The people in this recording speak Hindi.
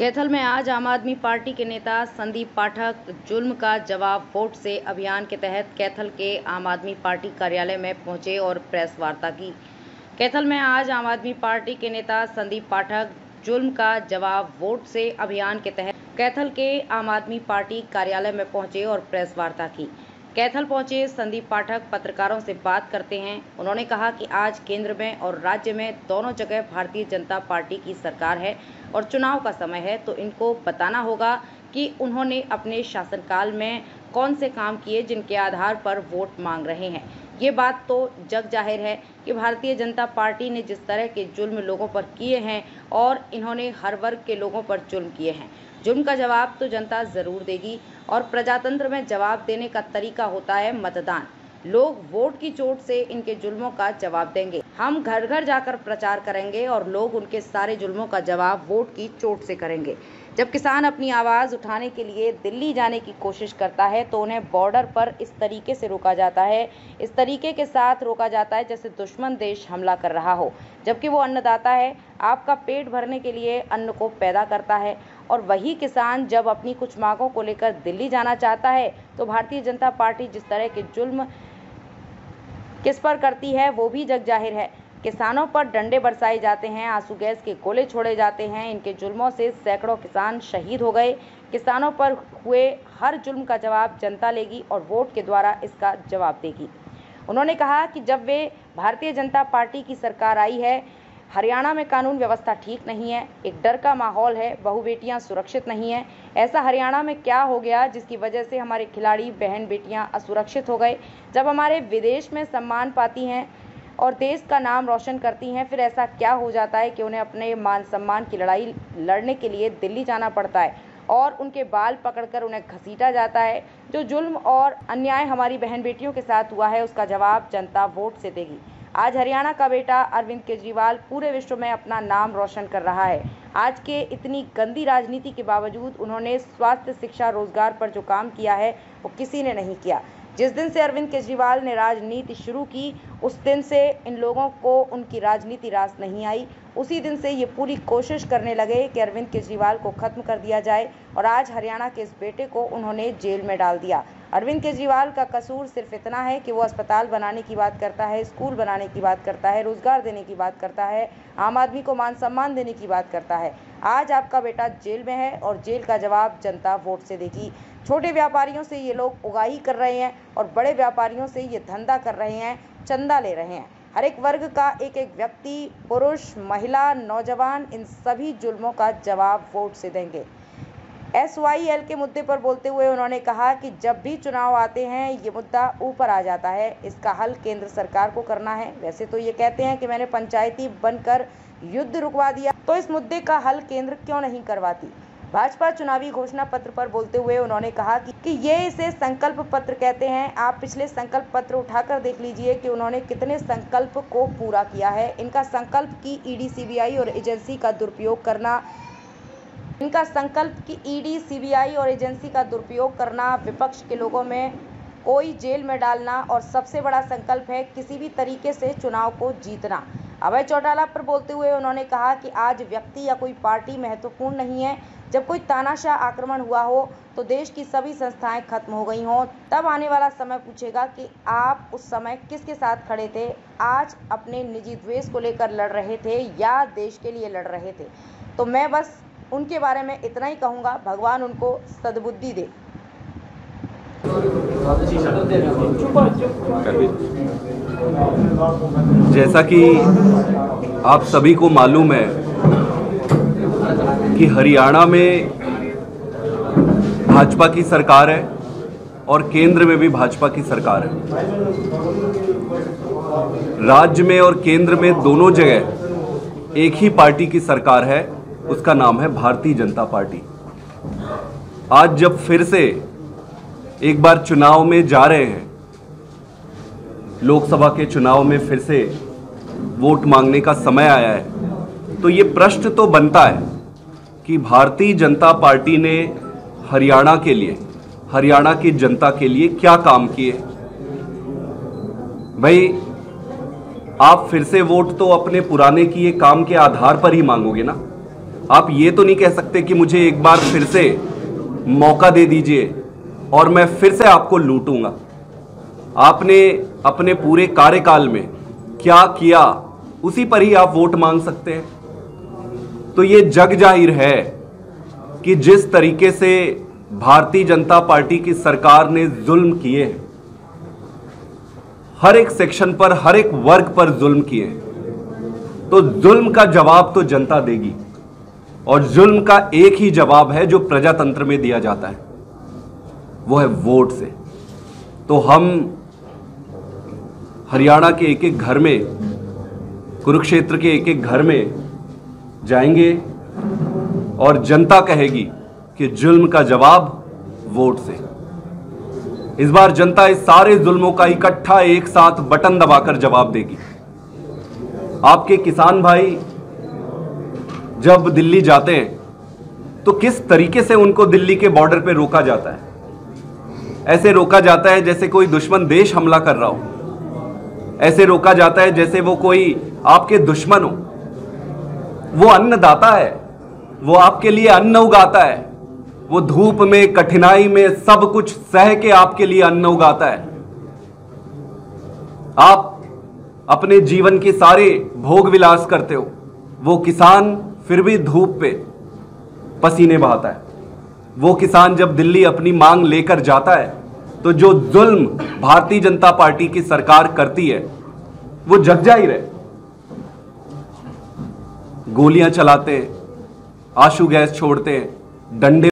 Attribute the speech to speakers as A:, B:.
A: कैथल में आज आम आदमी पार्टी के नेता संदीप पाठक जुल्म का जवाब वोट से अभियान के तहत कैथल के आम आदमी पार्टी कार्यालय में पहुंचे और प्रेस वार्ता की। कैथल में आज आम आदमी पार्टी के नेता संदीप पाठक जुल्म का जवाब वोट से अभियान के तहत कैथल के आम आदमी पार्टी कार्यालय में पहुंचे और प्रेस वार्ता की। कैथल पहुंचे संदीप पाठक पत्रकारों से बात करते हैं। उन्होंने कहा कि आज केंद्र में और राज्य में दोनों जगह भारतीय जनता पार्टी की सरकार है और चुनाव का समय है, तो इनको बताना होगा कि उन्होंने अपने शासनकाल में कौन से काम किए जिनके आधार पर वोट मांग रहे हैं। ये बात तो जग जाहिर है कि भारतीय जनता पार्टी ने जिस तरह के जुल्म लोगों पर किए हैं और इन्होंने हर वर्ग के लोगों पर जुल्म किए हैं, जुल्म का जवाब तो जनता जरूर देगी और प्रजातंत्र में जवाब देने का तरीका होता है मतदान। लोग वोट की चोट से इनके जुल्मों का जवाब देंगे। हम घर घर जाकर प्रचार करेंगे और लोग उनके सारे जुल्मों का जवाब वोट की चोट से करेंगे। जब किसान अपनी आवाज उठाने के लिए दिल्ली जाने की कोशिश करता है तो उन्हें बॉर्डर पर इस तरीके से रोका जाता है, इस तरीके के साथ रोका जाता है जैसे दुश्मन देश हमला कर रहा हो, जबकि वो अन्नदाता है, आपका पेट भरने के लिए अन्न को पैदा करता है। और वही किसान जब अपनी कुछ मांगों को लेकर दिल्ली जाना चाहता है तो भारतीय जनता पार्टी जिस तरह के जुल्म किस पर करती है वो भी जग जाहिर है। किसानों पर डंडे बरसाए जाते हैं, आंसू गैस के गोले छोड़े जाते हैं। इनके जुल्मों से सैकड़ों किसान शहीद हो गए। किसानों पर हुए हर जुल्म का जवाब जनता लेगी और वोट के द्वारा इसका जवाब देगी। उन्होंने कहा कि जब वे भारतीय जनता पार्टी की सरकार आई है, हरियाणा में कानून व्यवस्था ठीक नहीं है, एक डर का माहौल है, बहु बेटियां सुरक्षित नहीं है। ऐसा हरियाणा में क्या हो गया जिसकी वजह से हमारे खिलाड़ी बहन बेटियां असुरक्षित हो गए? जब हमारे विदेश में सम्मान पाती हैं और देश का नाम रोशन करती हैं, फिर ऐसा क्या हो जाता है कि उन्हें अपने मान सम्मान की लड़ाई लड़ने के लिए दिल्ली जाना पड़ता है और उनके बाल पकड़कर उन्हें घसीटा जाता है। जो जुल्म और अन्याय हमारी बहन बेटियों के साथ हुआ है उसका जवाब जनता वोट से देगी। आज हरियाणा का बेटा अरविंद केजरीवाल पूरे विश्व में अपना नाम रोशन कर रहा है। आज के इतनी गंदी राजनीति के बावजूद उन्होंने स्वास्थ्य, शिक्षा, रोजगार पर जो काम किया है वो किसी ने नहीं किया। जिस दिन से अरविंद केजरीवाल ने राजनीति शुरू की उस दिन से इन लोगों को उनकी राजनीति रास नहीं आई। उसी दिन से ये पूरी कोशिश करने लगे कि अरविंद केजरीवाल को खत्म कर दिया जाए और आज हरियाणा के इस बेटे को उन्होंने जेल में डाल दिया। अरविंद केजरीवाल का कसूर सिर्फ इतना है कि वो अस्पताल बनाने की बात करता है, स्कूल बनाने की बात करता है, रोजगार देने की बात करता है, आम आदमी को मान सम्मान देने की बात करता है। आज आपका बेटा जेल में है और जेल का जवाब जनता वोट से देगी। छोटे व्यापारियों से ये लोग उगाही कर रहे हैं और बड़े व्यापारियों से ये धंधा कर रहे हैं, चंदा ले रहे हैं। हर एक वर्ग का एक एक व्यक्ति, पुरुष, महिला, नौजवान, इन सभी जुल्मों का जवाब वोट से देंगे। SYL के मुद्दे पर बोलते हुए उन्होंने कहा कि जब भी चुनाव आते हैं ये मुद्दा ऊपर आ जाता है, इसका हल केंद्र सरकार को करना है। वैसे तो ये कहते हैं कि मैंने पंचायती बनकर युद्ध रुकवा दिया, तो इस मुद्दे का हल केंद्र क्यों नहीं करवाती? भाजपा चुनावी घोषणा पत्र पर बोलते हुए उन्होंने कहा कि ये इसे संकल्प पत्र कहते हैं। आप पिछले संकल्प पत्र उठाकर देख लीजिए कि उन्होंने कितने संकल्प को पूरा किया है। इनका संकल्प की ईडी, सीबीआई और एजेंसी का दुरुपयोग करना, विपक्ष के लोगों में कोई जेल में डालना और सबसे बड़ा संकल्प है किसी भी तरीके से चुनाव को जीतना। अभय चौटाला पर बोलते हुए उन्होंने कहा कि आज व्यक्ति या कोई पार्टी महत्वपूर्ण नहीं है। जब कोई तानाशाह आक्रमण हुआ हो तो देश की सभी संस्थाएं खत्म हो गई हों, तब आने वाला समय पूछेगा कि आप उस समय किसके साथ खड़े थे, आज अपने निजी द्वेष को लेकर लड़ रहे थे या देश के लिए लड़ रहे थे। तो मैं बस उनके बारे में इतना ही कहूँगा, भगवान उनको सद्बुद्धि दे।
B: जैसा कि आप सभी को मालूम है कि हरियाणा में भाजपा की सरकार है और केंद्र में भी भाजपा की सरकार है। राज्य में और केंद्र में दोनों जगह एक ही पार्टी की सरकार है, उसका नाम है भारतीय जनता पार्टी। आज जब फिर से एक बार चुनाव में जा रहे हैं, लोकसभा के चुनाव में फिर से वोट मांगने का समय आया है, तो ये प्रश्न तो बनता है कि भारतीय जनता पार्टी ने हरियाणा के लिए, हरियाणा की जनता के लिए क्या काम किए। भाई, आप फिर से वोट तो अपने पुराने किए काम के आधार पर ही मांगोगे ना। आप ये तो नहीं कह सकते कि मुझे एक बार फिर से मौका दे दीजिए और मैं फिर से आपको लूटूंगा। आपने अपने पूरे कार्यकाल में क्या किया उसी पर ही आप वोट मांग सकते हैं। तो ये जग जाहिर है कि जिस तरीके से भारतीय जनता पार्टी की सरकार ने जुल्म किए हैं, हर एक सेक्शन पर, हर एक वर्ग पर जुल्म किए हैं, तो जुल्म का जवाब तो जनता देगी। और जुल्म का एक ही जवाब है जो प्रजातंत्र में दिया जाता है, वो है वोट से। तो हम हरियाणा के एक एक घर में, कुरुक्षेत्र के एक एक घर में जाएंगे और जनता कहेगी कि जुल्म का जवाब वोट से। इस बार जनता इस सारे जुल्मों का इकट्ठा एक साथ बटन दबाकर जवाब देगी। आपके किसान भाई जब दिल्ली जाते हैं तो किस तरीके से उनको दिल्ली के बॉर्डर पे रोका जाता है? ऐसे रोका जाता है जैसे कोई दुश्मन देश हमला कर रहा हो। ऐसे रोका जाता है जैसे वो कोई आपके दुश्मन हो। वो अन्नदाता है, वो आपके लिए अन्न उगाता है। वो धूप में, कठिनाई में सब कुछ सह के आपके लिए अन्न उगाता है। आप अपने जीवन के सारे भोग विलास करते हो, वो किसान फिर भी धूप पे पसीने बहाता है। वो किसान जब दिल्ली अपनी मांग लेकर जाता है तो जो जुल्म भारतीय जनता पार्टी की सरकार करती है वो जग जाहिर है। गोलियां चलाते हैं, आंसू गैस छोड़ते हैं, डंडे